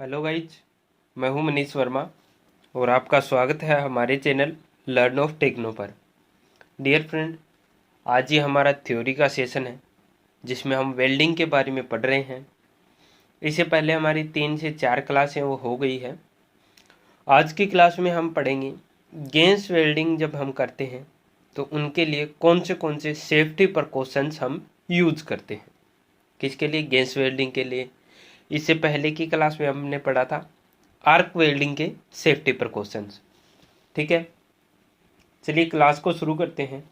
Hello guys, मैं हूं मनीष वर्मा और आपका स्वागत है हमारे चैनल लर्न ऑफ टेक्नो पर। डियर फ्रेंड, आज ही हमारा थ्योरी का सेशन है जिसमें हम वेल्डिंग के बारे में पढ़ रहे हैं। इससे पहले हमारी 3 से 4 क्लासें वो हो गई है। आज की क्लास में हम पढ़ेंगे गैस वेल्डिंग जब हम करते हैं तो उनके लिए कौन से सेफ्टी प्रिकॉशंस हम यूज करते हैं। किसके लिए? गैस वेल्डिंग के लिए। इससे पहले की क्लास में हमने पढ़ा था आर्क वेल्डिंग के सेफ्टी प्रिकॉशंस। ठीक है, चलिए क्लास को शुरू करते हैं।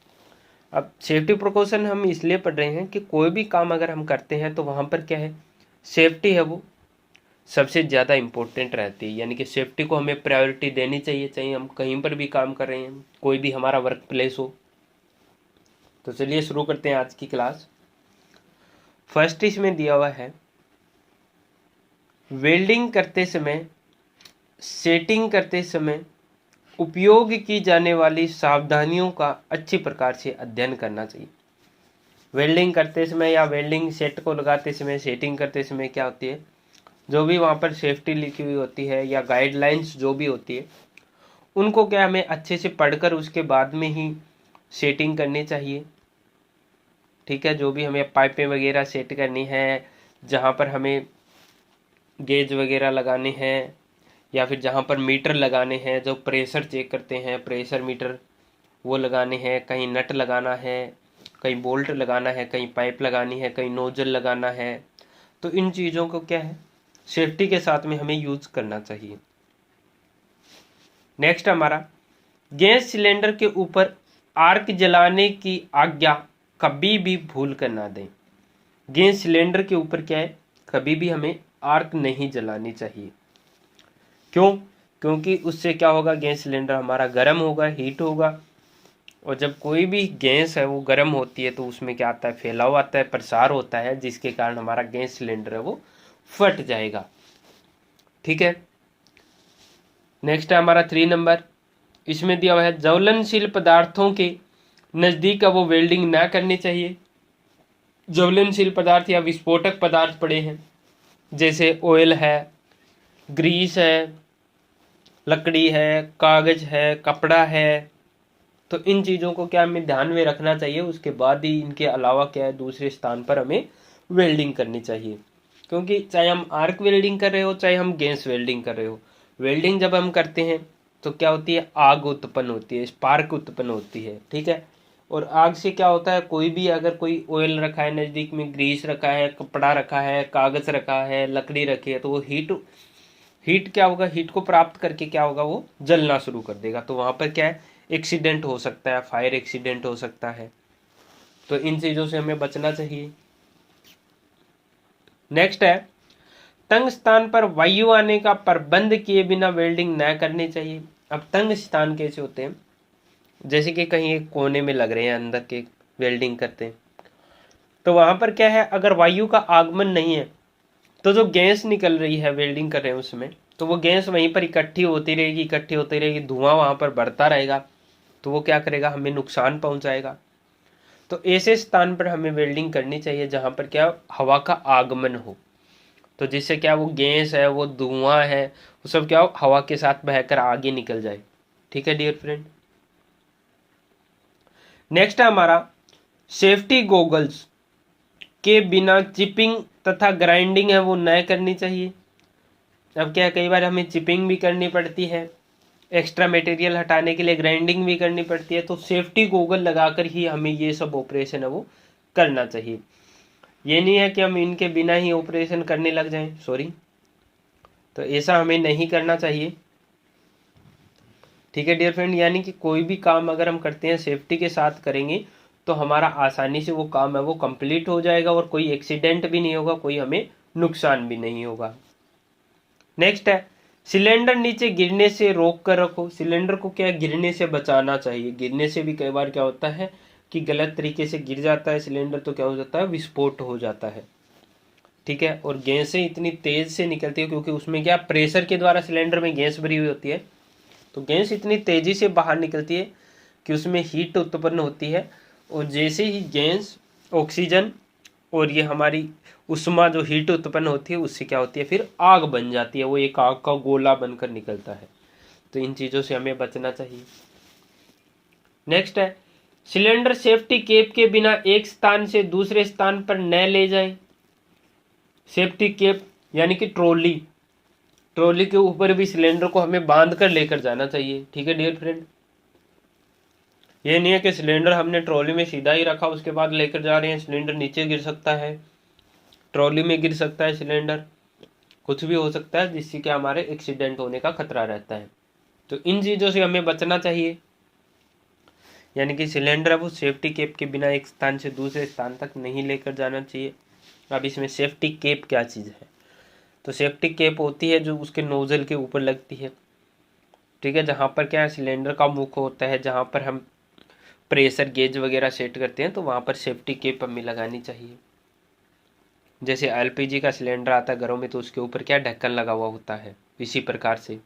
अब सेफ्टी प्रिकॉशन हम इसलिए पढ़ रहे हैं कि कोई भी काम अगर हम करते हैं तो वहाँ पर क्या है, सेफ्टी है वो सबसे ज़्यादा इम्पोर्टेंट रहती है। यानी कि सेफ्टी को हमें प्रायोरिटी देनी चाहिए, चाहे हम कहीं पर भी काम कर रहे हैं, कोई भी हमारा वर्क प्लेस हो। तो चलिए शुरू करते हैं आज की क्लास। फर्स्ट इसमें दिया हुआ है वेल्डिंग करते समय, सेटिंग करते समय उपयोग की जाने वाली सावधानियों का अच्छी प्रकार से अध्ययन करना चाहिए। वेल्डिंग करते समय या वेल्डिंग सेट को लगाते समय, सेटिंग करते समय क्या होती है, जो भी वहाँ पर सेफ्टी लिखी हुई होती है या गाइडलाइंस जो भी होती है, उनको क्या हमें अच्छे से पढ़कर उसके बाद में ही सेटिंग करनी चाहिए। ठीक है, जो भी हमें पाइपें वगैरह सेट करनी है, जहाँ पर हमें गेज वगैरह लगाने हैं या फिर जहाँ पर मीटर लगाने हैं, जो प्रेशर चेक करते हैं, प्रेशर मीटर वो लगाने हैं, कहीं नट लगाना है, कहीं बोल्ट लगाना है, कहीं पाइप लगानी है, कहीं नोजल लगाना है। तो इन चीज़ों को क्या है, सेफ्टी के साथ में हमें यूज करना चाहिए। नेक्स्ट हमारा, गैस सिलेंडर के ऊपर आर्क जलाने की आज्ञा कभी भी भूल कर ना दें। गैस सिलेंडर के ऊपर क्या है, कभी भी हमें आर्क नहीं जलानी चाहिए। क्यों? क्योंकि उससे क्या होगा, गैस सिलेंडर हमारा गर्म होगा, हीट होगा, और जब कोई भी गैस है वो गर्म होती है तो उसमें क्या आता है, फैलाव आता है, प्रसार होता है, जिसके कारण हमारा गैस सिलेंडर है वो फट जाएगा। ठीक है, नेक्स्ट है हमारा 3 नंबर। इसमें दिया हुआ है ज्वलनशील पदार्थों के नज़दीक वो वेल्डिंग ना करनी चाहिए। ज्वलनशील पदार्थ या विस्फोटक पदार्थ पड़े हैं, जैसे ऑयल है, ग्रीस है, लकड़ी है, कागज है, कपड़ा है। तो इन चीज़ों को क्या हमें ध्यान में रखना चाहिए। उसके बाद ही इनके अलावा क्या है, दूसरे स्थान पर हमें वेल्डिंग करनी चाहिए। क्योंकि चाहे हम आर्क वेल्डिंग कर रहे हो, चाहे हम गैस वेल्डिंग कर रहे हो, वेल्डिंग जब हम करते हैं तो क्या होती है, आग उत्पन्न होती है, स्पार्क उत्पन्न होती है। ठीक है, और आग से क्या होता है, कोई भी अगर कोई ऑयल रखा है नज़दीक में, ग्रीस रखा है, कपड़ा रखा है, कागज़ रखा है, लकड़ी रखी है, तो वो हीट क्या होगा, हीट को प्राप्त करके क्या होगा, वो जलना शुरू कर देगा। तो वहाँ पर क्या है, एक्सीडेंट हो सकता है, फायर एक्सीडेंट हो सकता है। तो इन चीज़ों से हमें बचना चाहिए। नेक्स्ट है, तंग स्थान पर वायु आने का प्रबंध किए बिना वेल्डिंग न करनी चाहिए। अब तंग स्थान कैसे होते हैं, जैसे कि कहीं एक कोने में लग रहे हैं, अंदर के वेल्डिंग करते हैं, तो वहाँ पर क्या है, अगर वायु का आगमन नहीं है तो जो गैस निकल रही है वेल्डिंग कर रहे हैं उसमें, तो वो गैस वहीं पर इकट्ठी होती रहेगी, धुआं वहाँ पर बढ़ता रहेगा, तो वो क्या करेगा, हमें नुकसान पहुँचाएगा। तो ऐसे स्थान पर हमें वेल्डिंग करनी चाहिए जहाँ पर क्या हवा का आगमन हो, तो जिससे क्या वो गैस है, वो धुआं है, वो सब क्या हो, हवा के साथ बहकर आगे निकल जाए। ठीक है डियर फ्रेंड। नेक्स्ट है हमारा, सेफ्टी गोगल्स के बिना चिपिंग तथा ग्राइंडिंग है वो न करनी चाहिए। अब क्या है, कई बार हमें चिपिंग भी करनी पड़ती है, एक्स्ट्रा मटेरियल हटाने के लिए ग्राइंडिंग भी करनी पड़ती है, तो सेफ्टी गोगल लगाकर ही हमें ये सब ऑपरेशन है वो करना चाहिए। ये नहीं है कि हम इनके बिना ही ऑपरेशन करने लग जाएं, सॉरी, तो ऐसा हमें नहीं करना चाहिए। ठीक है डियर फ्रेंड, यानी कि कोई भी काम अगर हम करते हैं सेफ्टी के साथ करेंगे तो हमारा आसानी से वो काम है वो कंप्लीट हो जाएगा और कोई एक्सीडेंट भी नहीं होगा, कोई हमें नुकसान भी नहीं होगा। नेक्स्ट है, सिलेंडर नीचे गिरने से रोक कर रखो। सिलेंडर को क्या गिरने से बचाना चाहिए। गिरने से भी कई बार क्या होता है कि गलत तरीके से गिर जाता है सिलेंडर, तो क्या हो जाता है, विस्फोट हो जाता है। ठीक है, और गैसें इतनी तेज से निकलती है क्योंकि उसमें क्या प्रेशर के द्वारा सिलेंडर में गैस भरी हुई होती है, तो गैस इतनी तेजी से बाहर निकलती है कि उसमें हीट उत्पन्न होती है, और जैसे ही गैस ऑक्सीजन और ये हमारी उष्मा जो हीट उत्पन्न होती है उससे क्या होती है, फिर आग बन जाती है, वो एक आग का गोला बनकर निकलता है। तो इन चीज़ों से हमें बचना चाहिए। नेक्स्ट है, सिलेंडर सेफ्टी केप के बिना एक स्थान से दूसरे स्थान पर न ले जाएं। सेफ्टी केप यानी कि ट्रॉली के ऊपर भी सिलेंडर को हमें बांध कर लेकर जाना चाहिए। ठीक है डियर फ्रेंड, ये नहीं है कि सिलेंडर हमने ट्रॉली में सीधा ही रखा उसके बाद लेकर जा रहे हैं, सिलेंडर नीचे गिर सकता है, ट्रॉली में गिर सकता है सिलेंडर, कुछ भी हो सकता है जिससे कि हमारे एक्सीडेंट होने का खतरा रहता है। तो इन चीज़ों से हमें बचना चाहिए। यानी कि सिलेंडर है वो सेफ्टी केप के बिना एक स्थान से दूसरे स्थान तक नहीं लेकर जाना चाहिए। अब इसमें सेफ्टी केप क्या चीज़ है, तो सेफ्टी केप होती है जो उसके नोजल के ऊपर लगती है। ठीक है, जहाँ पर क्या है सिलेंडर का मुख होता है, जहाँ पर हम प्रेशर गेज वगैरह सेट करते हैं, तो वहाँ पर सेफ्टी केप हमें लगानी चाहिए। जैसे एलपीजी का सिलेंडर आता है घरों में, तो उसके ऊपर क्या ढक्कन लगा हुआ होता है, इसी प्रकार से।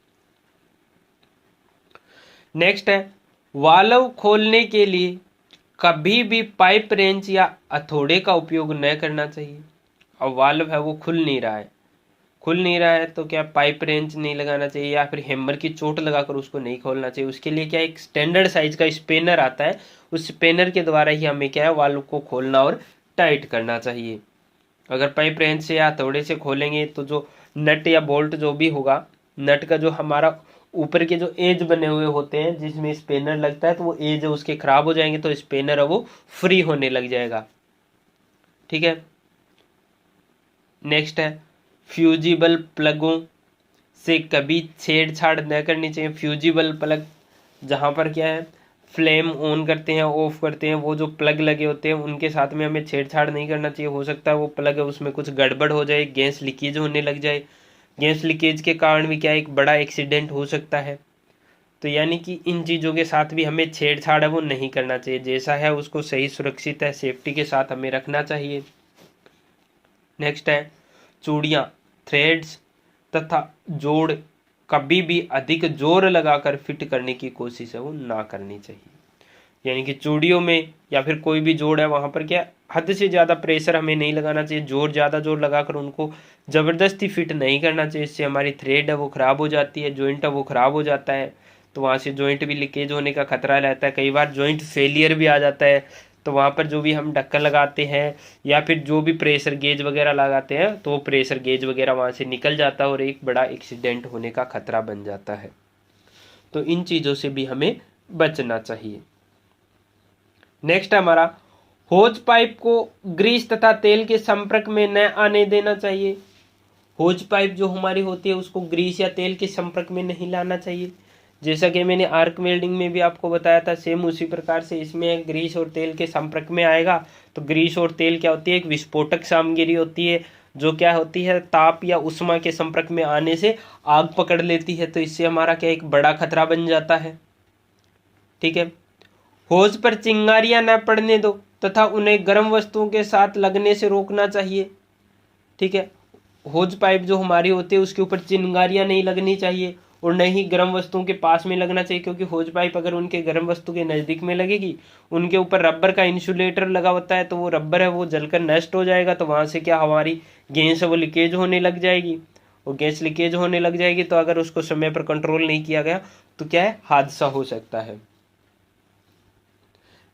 नेक्स्ट है, वाल्व खोलने के लिए कभी भी पाइप रेंच या हथौड़े का उपयोग न करना चाहिए। अब वाल्व है वो खुल नहीं रहा है तो क्या पाइप रेंच नहीं लगाना चाहिए या फिर हैमर की चोट लगाकर उसको नहीं खोलना चाहिए। उसके लिए क्या एक स्टैंडर्ड साइज का स्पेनर आता है, उस स्पेनर के द्वारा ही हमें क्या है वाल्व को खोलना और टाइट करना चाहिए। अगर पाइप रेंच से या हथौड़े से खोलेंगे तो जो नट या बोल्ट जो भी होगा, नट का जो हमारा ऊपर के जो एज बने हुए होते हैं जिसमें स्पेनर लगता है, तो वो एज उसके खराब हो जाएंगे, तो स्पेनर है वो फ्री होने लग जाएगा। ठीक है, नेक्स्ट है, फ्यूजिबल प्लगों से कभी छेड़छाड़ न करनी चाहिए। फ्यूजिबल प्लग जहाँ पर क्या है फ्लेम ऑन करते हैं ऑफ करते हैं, वो जो प्लग लगे होते हैं उनके साथ में हमें छेड़छाड़ नहीं करना चाहिए। हो सकता है वो प्लग है उसमें कुछ गड़बड़ हो जाए, गैस लीकेज होने लग जाए, गैस लीकेज के कारण भी क्या एक बड़ा एक्सीडेंट हो सकता है। तो यानी कि इन चीज़ों के साथ भी हमें छेड़छाड़ है वो नहीं करना चाहिए, जैसा है उसको सही सुरक्षित है सेफ्टी के साथ हमें रखना चाहिए। नेक्स्ट है, चूड़ियाँ, थ्रेड्स तथा जोड़ कभी भी अधिक जोर लगाकर फिट करने की कोशिश है वो ना करनी चाहिए। यानी कि चूड़ियों में या फिर कोई भी जोड़ है वहाँ पर क्या हद से ज़्यादा प्रेशर हमें नहीं लगाना चाहिए, ज़्यादा जोर लगाकर उनको ज़बरदस्ती फिट नहीं करना चाहिए। इससे हमारी थ्रेड है वो ख़राब हो जाती है, जॉइंट है वो ख़राब हो जाता है, तो वहाँ से जॉइंट भी लीकेज होने का खतरा रहता है। कई बार जॉइंट फेलियर भी आ जाता है, तो वहाँ पर जो भी हम ढक्कन लगाते हैं या फिर जो भी प्रेशर गेज वगैरह लगाते हैं, तो वो प्रेशर गेज वगैरह वहाँ से निकल जाता है और एक बड़ा एक्सीडेंट होने का खतरा बन जाता है। तो इन चीज़ों से भी हमें बचना चाहिए। नेक्स्ट हमारा, होज पाइप को ग्रीस तथा तेल के संपर्क में न आने देना चाहिए। होज पाइप जो हमारी होती है उसको ग्रीस या तेल के संपर्क में नहीं लाना चाहिए। जैसा कि मैंने आर्क वेल्डिंग में भी आपको बताया था, सेम उसी प्रकार से इसमें ग्रीस और तेल के संपर्क में आएगा। तो ग्रीस और तेल क्या होती है, एक विस्फोटक सामग्री होती है जो क्या होती है ताप या उष्मा के संपर्क में आने से आग पकड़ लेती है, तो इससे हमारा क्या एक बड़ा खतरा बन जाता है। ठीक है, होज पर चिंगारियां न पड़ने दो तथा उन्हें गर्म वस्तुओं के साथ लगने से रोकना चाहिए। ठीक है, होज पाइप जो हमारी होती है उसके ऊपर चिंगारियां नहीं लगनी चाहिए और न ही गर्म वस्तुओं के पास में लगना चाहिए, क्योंकि होज पाइप अगर उनके गर्म वस्तु के नज़दीक में लगेगी, उनके ऊपर रबर का इंसुलेटर लगा होता है, तो वो रबर है वो जलकर नष्ट हो जाएगा, तो वहाँ से क्या हमारी गैस है वो लीकेज होने लग जाएगी, और गैस लीकेज होने लग जाएगी तो अगर उसको समय पर कंट्रोल नहीं किया गया तो क्या है हादसा हो सकता है।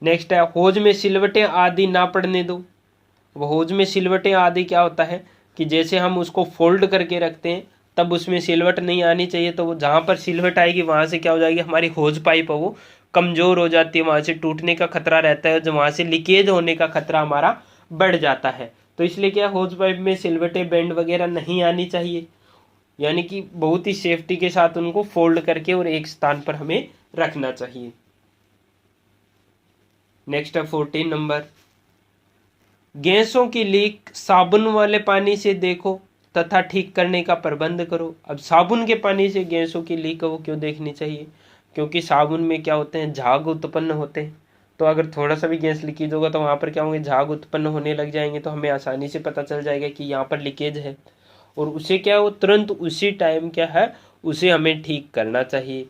नेक्स्ट है, होज में सिलवटें आदि ना पड़ने दो। होज में सिलवटें आदि क्या होता है कि जैसे हम उसको फोल्ड करके रखते हैं तब उसमें सिलवट नहीं आनी चाहिए, तो वो जहाँ पर सिलवट आएगी वहाँ से क्या हो जाएगी हमारी होज पाइप है वो कमज़ोर हो जाती है, वहाँ से टूटने का खतरा रहता है, जो वहाँ से लीकेज होने का खतरा हमारा बढ़ जाता है। तो इसलिए क्या होज पाइप में सिलवटें बेंड वगैरह नहीं आनी चाहिए, यानी कि बहुत ही सेफ्टी के साथ उनको फोल्ड करके और एक स्थान पर हमें रखना चाहिए। नेक्स्ट है 14 नंबर, गैसों की लीक साबुन वाले पानी से देखो तथा ठीक करने का प्रबंध करो। अब साबुन के पानी से गैसों की लीक वो क्यों देखनी चाहिए, क्योंकि साबुन में क्या होते हैं झाग उत्पन्न होते हैं, तो अगर थोड़ा सा भी गैस लीकेज होगा तो वहाँ पर क्या होंगे झाग उत्पन्न होने लग जाएंगे, तो हमें आसानी से पता चल जाएगा कि यहाँ पर लीकेज है, और उसे क्या वो तुरंत उसी टाइम क्या है उसे हमें ठीक करना चाहिए।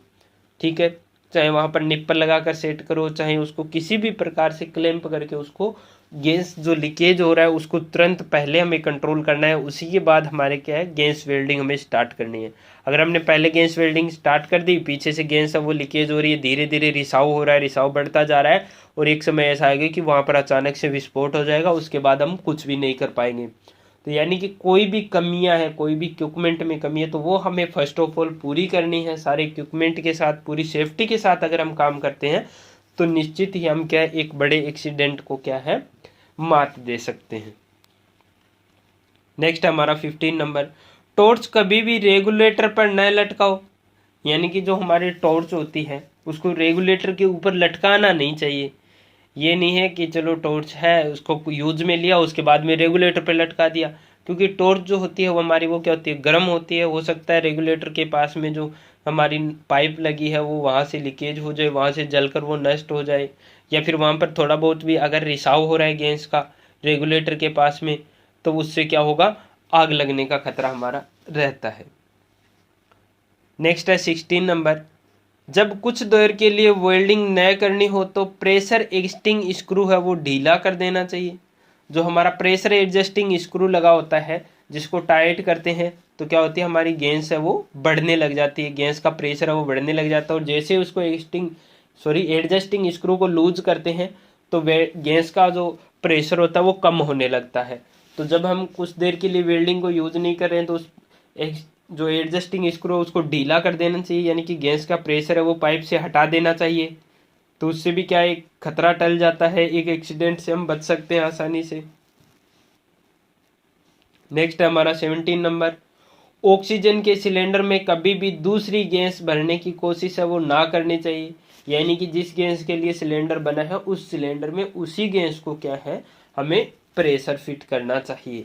ठीक है, चाहे वहाँ पर निप्पल लगा कर सेट करो, चाहे उसको किसी भी प्रकार से क्लैंप करके उसको गैस जो लीकेज हो रहा है उसको तुरंत पहले हमें कंट्रोल करना है। उसी के बाद हमारे क्या है, गैस वेल्डिंग हमें स्टार्ट करनी है। अगर हमने पहले गैस वेल्डिंग स्टार्ट कर दी, पीछे से गैस है वो लीकेज हो रही है, धीरे धीरे रिसाव हो रहा है, रिसाव बढ़ता जा रहा है, और एक समय ऐसा आएगा कि वहाँ पर अचानक से विस्फोट हो जाएगा, उसके बाद हम कुछ भी नहीं कर पाएंगे। तो यानी कि कोई भी कमियां हैं, कोई भी इक्विपमेंट में कमी है, तो वो हमें फर्स्ट ऑफ ऑल पूरी करनी है। सारे इक्विपमेंट के साथ, पूरी सेफ्टी के साथ अगर हम काम करते हैं तो निश्चित ही हम क्या है, एक बड़े एक्सीडेंट को क्या है, मात दे सकते हैं। नेक्स्ट हमारा 15 नंबर, टॉर्च कभी भी रेगुलेटर पर न लटकाओ। यानी कि जो हमारी टॉर्च होती है उसको रेगुलेटर के ऊपर लटकाना नहीं चाहिए। ये नहीं है कि चलो टॉर्च है उसको यूज में लिया, उसके बाद में रेगुलेटर पे लटका दिया, क्योंकि टॉर्च जो होती है वो हमारी वो क्या होती है, गर्म होती है। हो सकता है रेगुलेटर के पास में जो हमारी पाइप लगी है वो वहाँ से लीकेज हो जाए, वहाँ से जलकर वो नष्ट हो जाए, या फिर वहाँ पर थोड़ा बहुत भी अगर रिसाव हो रहा है गैस का रेगुलेटर के पास में, तो उससे क्या होगा, आग लगने का खतरा हमारा रहता है। नेक्स्ट है 16 नंबर, जब कुछ देर के लिए वेल्डिंग न करनी हो तो प्रेशर एडजस्टिंग स्क्रू है वो ढीला कर देना चाहिए। जो हमारा प्रेशर एडजस्टिंग स्क्रू लगा होता है, जिसको टाइट करते हैं तो क्या होती है, हमारी गैस है वो बढ़ने लग जाती है, गैस का प्रेशर है वो बढ़ने लग जाता है, और जैसे उसको एडजस्टिंग स्क्रू को लूज करते हैं तो गैस का जो प्रेशर होता है वो कम होने लगता है। तो जब हम कुछ देर के लिए वेल्डिंग को यूज नहीं कर रहे हैं तो उस जो एडजस्टिंग स्क्रू है उसको ढीला कर देना चाहिए, यानी कि गैस का प्रेशर है वो पाइप से हटा देना चाहिए। तो उससे भी क्या एक खतरा टल जाता है, एक एक्सीडेंट से हम बच सकते हैं आसानी से। नेक्स्ट है हमारा 17 नंबर, ऑक्सीजन के सिलेंडर में कभी भी दूसरी गैस भरने की कोशिश है वो ना करनी चाहिए। यानी कि जिस गैस के लिए सिलेंडर बना है उस सिलेंडर में उसी गैस को क्या है, हमें प्रेशर फिट करना चाहिए।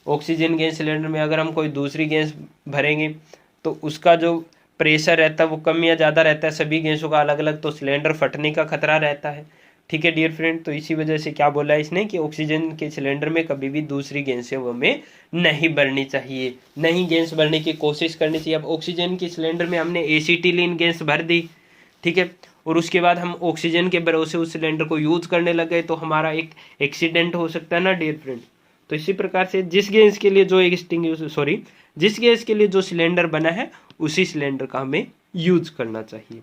ऑक्सीजन गैस सिलेंडर में अगर हम कोई दूसरी गैस भरेंगे तो उसका जो प्रेशर रहता है वो कम या ज़्यादा रहता है, सभी गैसों का अलग अलग, तो सिलेंडर फटने का खतरा रहता है। ठीक है डियर फ्रेंड, तो इसी वजह से क्या बोला है इसने कि ऑक्सीजन के सिलेंडर में कभी भी दूसरी गैस है वो हमें नहीं भरनी चाहिए, नहीं गैस भरने की कोशिश करनी चाहिए। अब ऑक्सीजन के सिलेंडर में हमने एसिटिलीन गैस भर दी, ठीक है, और उसके बाद हम ऑक्सीजन के भरोसे उस सिलेंडर को यूज करने लग गए, तो हमारा एक एक्सीडेंट हो सकता है ना डियर फ्रेंड। तो इसी प्रकार से जिस गैस के लिए जिस गैस के लिए जो सिलेंडर बना है उसी सिलेंडर का हमें यूज करना चाहिए।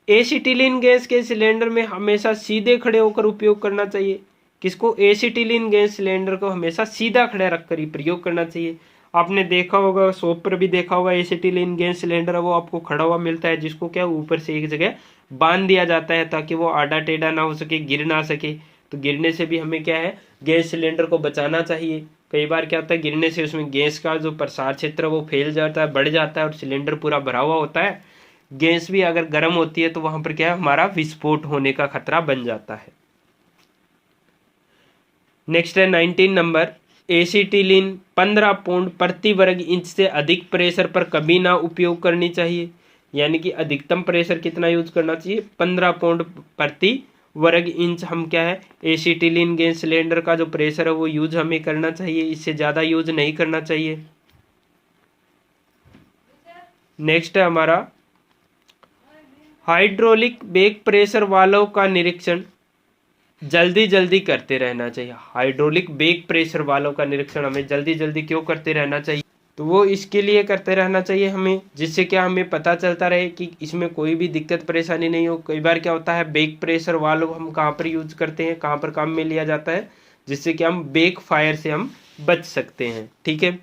एसिटिलीन गैस के सिलेंडर में हमेशा सीधे खड़े होकर उपयोग करना चाहिए। किसको, एसिटिलीन गैस सिलेंडर को हमेशा सीधा खड़े रखकर ही प्रयोग करना चाहिए। आपने देखा होगा, शॉप पर भी देखा होगा, एसिटिलीन गैस सिलेंडर है वो आपको खड़ा हुआ मिलता है, जिसको क्या ऊपर से एक जगह बांध दिया जाता है ताकि वो आड़ा टेढ़ा ना हो सके, गिर ना सके। तो गिरने से भी हमें क्या है, गैस सिलेंडर को बचाना चाहिए। कई बार क्या होता है, गिरने से उसमें गैस का जो प्रसार क्षेत्र है वो फैल जाता है, बढ़ जाता है, और सिलेंडर पूरा भरा हुआ होता है। गैस भी अगर गर्म होती है तो वहां पर क्या है, हमारा विस्फोट होने का खतरा बन जाता है। नेक्स्ट है 19 नंबर, एसिटिलीन 15 पाउंड प्रति वर्ग इंच से अधिक प्रेशर पर कभी ना उपयोग करनी चाहिए। यानी कि अधिकतम प्रेशर कितना यूज करना चाहिए, 15 पाउंड प्रति वर्ग इंच हम क्या है, एसिटिलीन गैस सिलेंडर का जो प्रेशर है वो यूज हमें करना चाहिए, इससे ज़्यादा यूज नहीं करना चाहिए। नेक्स्ट है हमारा हाइड्रोलिक बैक प्रेशर वाल्व का निरीक्षण जल्दी जल्दी करते रहना चाहिए। हाइड्रोलिक बैक प्रेशर वाल्व का निरीक्षण हमें जल्दी जल्दी क्यों करते रहना चाहिए, तो वो इसके लिए करते रहना चाहिए हमें, जिससे क्या हमें पता चलता रहे कि इसमें कोई भी दिक्कत परेशानी नहीं हो। कई बार क्या होता है, बैक प्रेशर वाल्व हम कहाँ पर यूज करते हैं, कहाँ पर काम में लिया जाता है, जिससे कि हम बैक फायर से हम बच सकते हैं। ठीक है,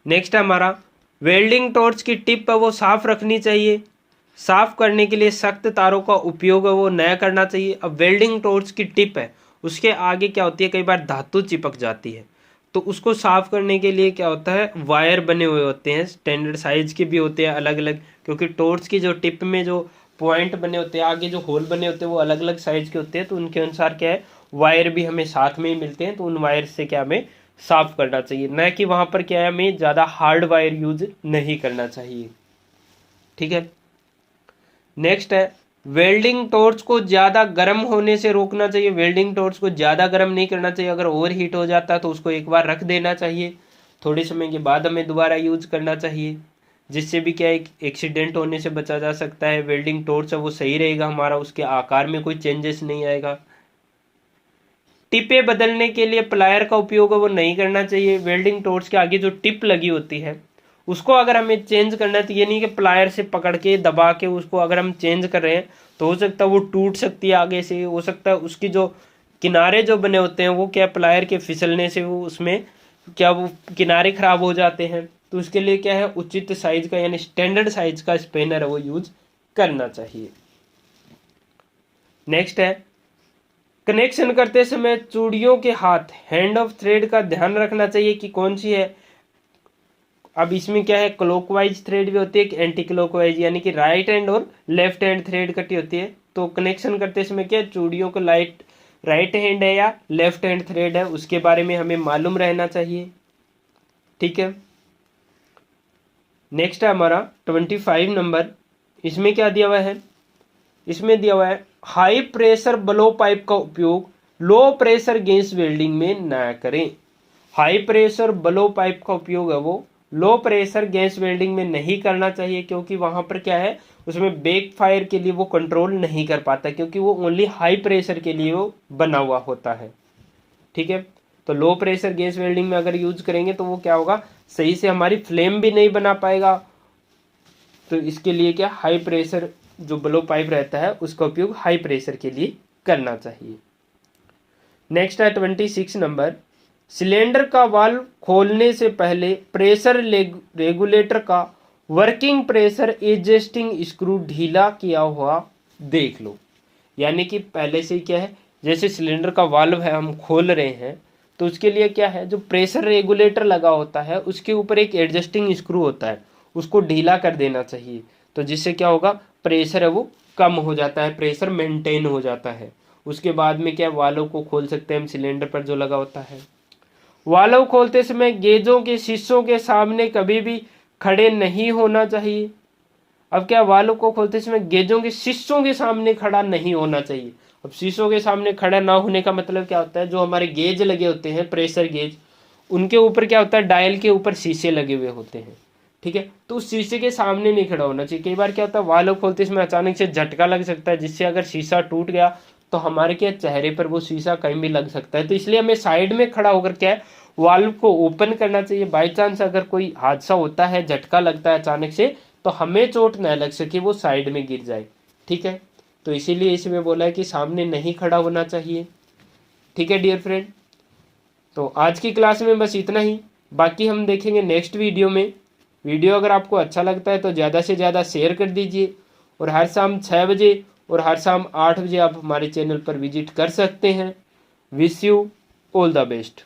नेक्स्ट हमारा वेल्डिंग टॉर्च की टिप है वो साफ रखनी चाहिए। साफ करने के लिए सख्त तारों का उपयोग है वो न करना चाहिए। अब वेल्डिंग टॉर्च की टिप है उसके आगे क्या होती है, कई बार धातु चिपक जाती है, तो उसको साफ करने के लिए क्या होता है, वायर बने हुए होते हैं, स्टैंडर्ड साइज के भी होते हैं अलग अलग, क्योंकि टॉर्च की जो टिप में जो पॉइंट बने होते हैं, आगे जो होल बने होते हैं वो अलग अलग साइज के होते हैं, तो उनके अनुसार क्या है, वायर भी हमें साथ में ही मिलते हैं, तो उन वायर से क्या हमें साफ करना चाहिए, न कि वहां पर क्या है हमें ज़्यादा हार्ड वायर यूज नहीं करना चाहिए। ठीक है, नेक्स्ट है वेल्डिंग टॉर्च को ज़्यादा गर्म होने से रोकना चाहिए। वेल्डिंग टॉर्च को ज़्यादा गर्म नहीं करना चाहिए, अगर ओवर हीट हो जाता है तो उसको एक बार रख देना चाहिए, थोड़े समय के बाद हमें दोबारा यूज करना चाहिए। जिससे भी क्या है एक्सीडेंट होने से बचा जा सकता है। वेल्डिंग टॉर्च है वो सही रहेगा हमारा, उसके आकार में कोई चेंजेस नहीं आएगा। टिपे बदलने के लिए प्लायर का उपयोग है वो नहीं करना चाहिए। वेल्डिंग टॉर्च के आगे जो टिप लगी होती है उसको अगर हमें चेंज करना है तो ये नहीं कि प्लायर से पकड़ के दबा के उसको अगर हम चेंज कर रहे हैं तो हो सकता है वो टूट सकती है आगे से, हो सकता है उसकी जो किनारे जो बने होते हैं वो क्या प्लायर के फिसलने से वो उसमें क्या वो किनारे खराब हो जाते हैं। तो उसके लिए क्या है उचित साइज का यानी स्टैंडर्ड साइज का स्पेनर है वो यूज करना चाहिए। नेक्स्ट है कनेक्शन करते समय चूड़ियों के हाथ हैंड ऑफ थ्रेड का ध्यान रखना चाहिए कि कौन सी है। अब इसमें क्या है क्लॉकवाइज थ्रेड भी होती है एक एंटी क्लॉकवाइज यानी कि राइट हैंड और लेफ्ट हैंड थ्रेड कटी होती है। तो कनेक्शन करते समय क्या चूड़ियों को राइट हैंड है या लेफ्ट हैंड थ्रेड है उसके बारे में हमें मालूम रहना चाहिए। ठीक है, नेक्स्ट है हमारा 25 नंबर। इसमें क्या दिया हुआ है, इसमें दिया हुआ है हाई प्रेशर ब्लो पाइप का उपयोग लो प्रेशर गैस वेल्डिंग में ना करें। हाई प्रेशर ब्लो पाइप का उपयोग है वो लो प्रेशर गैस वेल्डिंग में नहीं करना चाहिए, क्योंकि वहां पर क्या है उसमें बैक फायर के लिए वो कंट्रोल नहीं कर पाता, क्योंकि वो ओनली हाई प्रेशर के लिए वो बना हुआ होता है। ठीक है, तो लो प्रेशर गैस वेल्डिंग में अगर यूज करेंगे तो वो क्या होगा सही से हमारी फ्लेम भी नहीं बना पाएगा। तो इसके लिए क्या हाई प्रेशर जो ब्लो पाइप रहता है उसका उपयोग हाई प्रेशर के लिए करना चाहिए। नेक्स्ट है 26 नंबर। सिलेंडर का वाल्व खोलने से पहले प्रेशर रेगुलेटर का वर्किंग प्रेशर एडजस्टिंग स्क्रू ढीला किया हुआ देख लो। यानी कि पहले से क्या है जैसे सिलेंडर का वाल्व है हम खोल रहे हैं तो उसके लिए क्या है जो प्रेशर रेगुलेटर लगा होता है उसके ऊपर एक एडजस्टिंग स्क्रू होता है उसको ढीला कर देना चाहिए। तो जिससे क्या होगा प्रेशर है वो कम हो जाता है, प्रेशर मेंटेन हो जाता है। उसके बाद में क्या वाल्व को खोल सकते हैं हम सिलेंडर पर जो लगा होता है। वाल्व खोलते समय गेजों के शीशों के सामने कभी भी खड़े नहीं होना चाहिए। अब क्या वाल्व को खोलते समय गेजों के शीशों के सामने खड़ा नहीं होना चाहिए। अब शीशों के सामने खड़ा ना होने का मतलब क्या होता है जो हमारे गेज लगे होते हैं प्रेशर गेज उनके ऊपर क्या होता है डायल के ऊपर शीशे लगे हुए होते हैं। ठीक है, तो उस शीशे के सामने नहीं खड़ा होना चाहिए। कई बार क्या होता है वाल्व खोलते समय अचानक से झटका लग सकता है जिससे अगर शीशा टूट गया तो हमारे क्या चेहरे पर वो शीशा कहीं भी लग सकता है। तो इसलिए हमें साइड में खड़ा होकर क्या है वाल्व को ओपन करना चाहिए। बाई चांस अगर कोई हादसा होता है झटका लगता है अचानक से तो हमें चोट न लग सके वो साइड में गिर जाए। ठीक है, तो इसीलिए इसमें बोला है कि सामने नहीं खड़ा होना चाहिए। ठीक है डियर फ्रेंड, तो आज की क्लास में बस इतना ही, बाकी हम देखेंगे नेक्स्ट वीडियो में। वीडियो अगर आपको अच्छा लगता है तो ज़्यादा से ज़्यादा शेयर कर दीजिए और हर शाम 6 बजे और हर शाम 8 बजे आप हमारे चैनल पर विजिट कर सकते हैं। Wish you all the best.